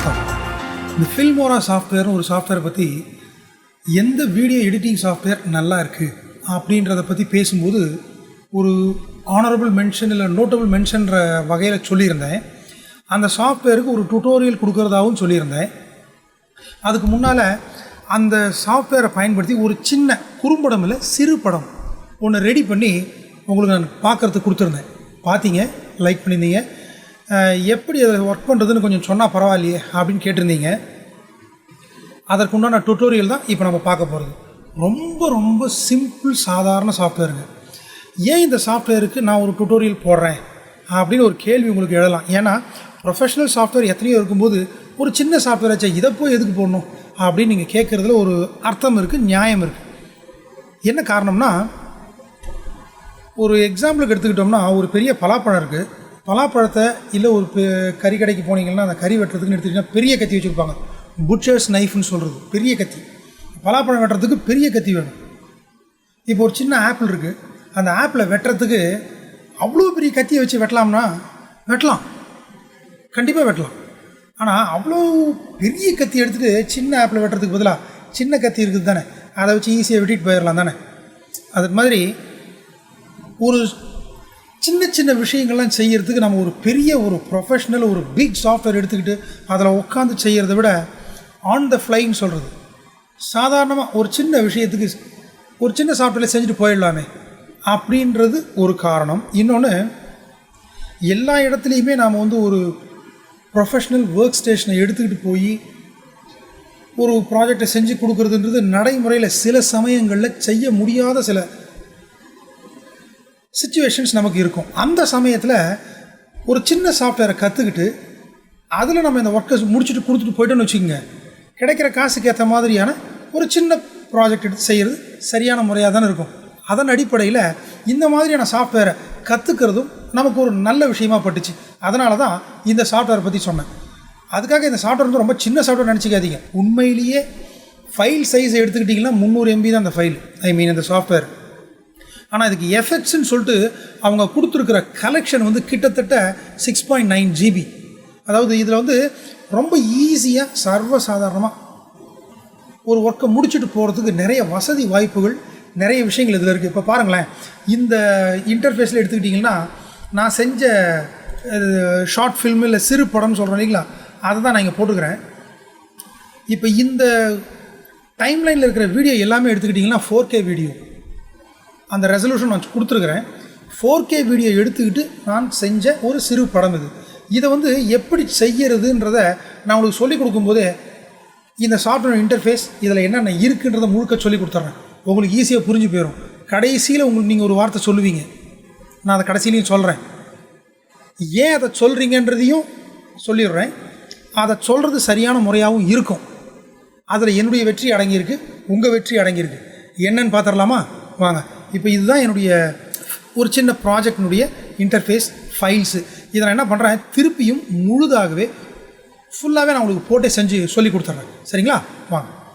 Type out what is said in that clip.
வணக்கம். இந்த ஃபில்மோரா சாஃப்ட்வேர்னு ஒரு சாஃப்ட்வேரை பற்றி எந்த வீடியோ எடிட்டிங் சாஃப்ட்வேர் நல்லா இருக்குது அப்படின்றத பற்றி பேசும்போது ஒரு ஆனரபிள் மென்ஷன் இல்லை நோட்டபிள் மென்ஷன்ற வகையில் சொல்லியிருந்தேன். அந்த சாஃப்ட்வேருக்கு ஒரு டுட்டோரியல் கொடுக்குறதாகவும் சொல்லியிருந்தேன். அதுக்கு முன்னால் அந்த சாஃப்ட்வேரை பயன்படுத்தி ஒரு சின்ன குறும்படம் இல்லை சிறு படம் ஒன்று ரெடி பண்ணி உங்களுக்கு நான் பார்க்குறதுக்கு கொடுத்துருந்தேன். பார்த்தீங்க, லைக் பண்ணியிருந்தீங்க. எப்படி அதை ஒர்க் பண்ணுறதுன்னு கொஞ்சம் சொன்னால் பரவாயில்லையே அப்படின்னு கேட்டிருந்தீங்க. அதற்குண்டான டுட்டோரியல் தான் இப்போ நம்ம பார்க்க போகிறது. ரொம்ப ரொம்ப சிம்பிள் சாதாரண சாஃப்ட்வேருங்க. ஏன் இந்த சாஃப்ட்வேருக்கு நான் ஒரு டுட்டோரியல் போடுறேன் அப்படின்னு ஒரு கேள்வி உங்களுக்கு எழலாம். ஏன்னா ப்ரொஃபஷ்னல் சாஃப்ட்வேர் எத்தனையோ இருக்கும்போது ஒரு சின்ன சாஃப்ட்வேர் ஆச்சா இதை போய் எதுக்கு போடணும் அப்படின்னு நீங்கள் கேட்குறதுல ஒரு அர்த்தம் இருக்குது, நியாயம் இருக்குது. என்ன காரணம்னா, ஒரு எக்ஸாம்பிளுக்கு எடுத்துக்கிட்டோம்னா, ஒரு பெரிய பலாப்பழம் இருக்குது. பலாப்பழத்தை இல்லை ஒரு கறி கடைக்கு போனீங்கன்னா அந்த கறி வெட்டுறதுக்குன்னு எடுத்துக்கிட்டிங்கன்னா பெரிய கத்தி வச்சுருப்பாங்க. புட்சர்ஸ் நைஃப்னு சொல்கிறது, பெரிய கத்தி. பலாப்பழம் வெட்டுறதுக்கு பெரிய கத்தி வேணும். இப்போ ஒரு சின்ன ஆப்பிள் இருக்குது, அந்த ஆப்பிளை வெட்டுறதுக்கு அவ்வளோ பெரிய கத்தியை வச்சு வெட்டலாம்னா வெட்டலாம், கண்டிப்பாக வெட்டலாம். ஆனால் அவ்வளோ பெரிய கத்தி எடுத்துகிட்டு சின்ன ஆப்பிளை வெட்டுறதுக்கு பதிலாக சின்ன கத்தி இருக்குது தானே, அதை வச்சு ஈஸியாக வெட்டிட்டு போயிடலாம் தானே. அது மாதிரி ஒரு சின்ன சின்ன விஷயங்கள்லாம் செய்கிறதுக்கு நம்ம ஒரு பெரிய ஒரு ப்ரொஃபஷ்னல் ஒரு பிக் சாஃப்ட்வேர் எடுத்துக்கிட்டு அதில் உட்காந்து செய்கிறத விட ஆன் த ஃப்ளைன்னு சொல்கிறது, சாதாரணமாக ஒரு சின்ன விஷயத்துக்கு ஒரு சின்ன சாஃப்ட்வேரில் செஞ்சுட்டு போயிடலாமே அப்படின்றது ஒரு காரணம். இன்னொன்று, எல்லா இடத்துலையுமே நாம் ஒரு ப்ரொஃபஷ்னல் ஒர்க் ஸ்டேஷனை எடுத்துக்கிட்டு போய் ஒரு ப்ராஜெக்டை செஞ்சு கொடுக்குறதுன்றது நடைமுறையில் சில சமயங்களில் செய்ய முடியாத சில சிச்சுவேஷன்ஸ் நமக்கு இருக்கும். அந்த சமயத்தில் ஒரு சின்ன சாஃப்ட்வேரை கற்றுக்கிட்டு அதில் நம்ம இந்த ஒர்க்கை முடிச்சுட்டு கொடுத்துட்டு போய்ட்டோன்னு வச்சுக்கோங்க, கிடைக்கிற காசுக்கு ஏற்ற மாதிரியான ஒரு சின்ன ப்ராஜெக்ட் எடுத்து செய்கிறது சரியான முறையாக தானே இருக்கும். அதன் அடிப்படையில் இந்த மாதிரியான சாஃப்ட்வேரை கற்றுக்கிறதும் நமக்கு ஒரு நல்ல விஷயமாக பட்டுச்சு. அதனால தான் இந்த சாஃப்ட்வேரை பற்றி சொன்னேன். அதுக்காக இந்த சாஃப்ட்வேர் ரொம்ப சின்ன சாஃப்ட்வேர் நினச்சிக்காதீங்க. உண்மையிலேயே ஃபைல் சைஸ் எடுத்துக்கிட்டிங்கன்னா 300 MB தான் அந்த ஃபைல், இந்த சாஃப்ட்வேர். ஆனால் இதுக்கு எஃபெக்ட்ஸ்ன்னு சொல்லிட்டு அவங்க கொடுத்துருக்கிற கலெக்ஷன் கிட்டத்தட்ட 6.9 GB. அதாவது இதில் ரொம்ப ஈஸியாக சர்வசாதாரணமாக ஒரு ஒர்க்கை முடிச்சுட்டு போகிறதுக்கு நிறைய வசதி வாய்ப்புகள், நிறைய விஷயங்கள் இதில் இருக்குது. இப்போ பாருங்களேன், இந்த இன்டர்ஃபேஸில் எடுத்துக்கிட்டிங்கன்னா நான் செஞ்ச ஷார்ட் ஃபில்மு இல்லை சிறு படம்னு சொல்கிறேன் இல்லைங்களா, அதை தான் நான் இங்கே போட்டுக்கிறேன். இப்போ இந்த டைம்லைனில் இருக்கிற வீடியோ எல்லாமே எடுத்துக்கிட்டிங்கன்னா 4K வீடியோ, அந்த ரெசல்யூஷன் நான் கொடுத்துருக்குறேன். 4K வீடியோ எடுத்துக்கிட்டு நான் செஞ்ச ஒரு சிறு படம் இது. இதை எப்படி செய்கிறதுன்றதை நான் உங்களுக்கு சொல்லிக் கொடுக்கும்போதே இந்த சாஃப்ட்வேர் இன்டர்ஃபேஸ் இதில் என்னென்ன இருக்குன்றதை முழுக்க சொல்லி கொடுத்துட்றேன். உங்களுக்கு ஈஸியாக புரிஞ்சு போயிடும். கடைசியில் உங்களுக்கு நீங்கள் ஒரு வார்த்தை சொல்லுவீங்க, நான் அதை கடைசியிலையும் சொல்கிறேன். ஏன் அதை சொல்கிறீங்கன்றதையும் சொல்லிடுறேன். அதை சொல்கிறது சரியான முறையாகவும் இருக்கும். அதில் என்னுடைய வெற்றி அடங்கியிருக்கு, உங்கள் வெற்றி அடங்கியிருக்கு. என்னன்னு பார்த்துடலாமா? வாங்க. இப்போ இதுதான் என்னுடைய ஒரு சின்ன ப்ராஜெக்டினுடைய இன்டர்ஃபேஸ் ஃபைல்ஸு. இதை நான் என்ன பண்ணுறேன், திருப்பியும் முழுதாகவே ஃபுல்லாகவே நான் உங்களுக்கு போட்டே செஞ்சு சொல்லி கொடுத்துட்றேன். சரிங்களா? வாங்க.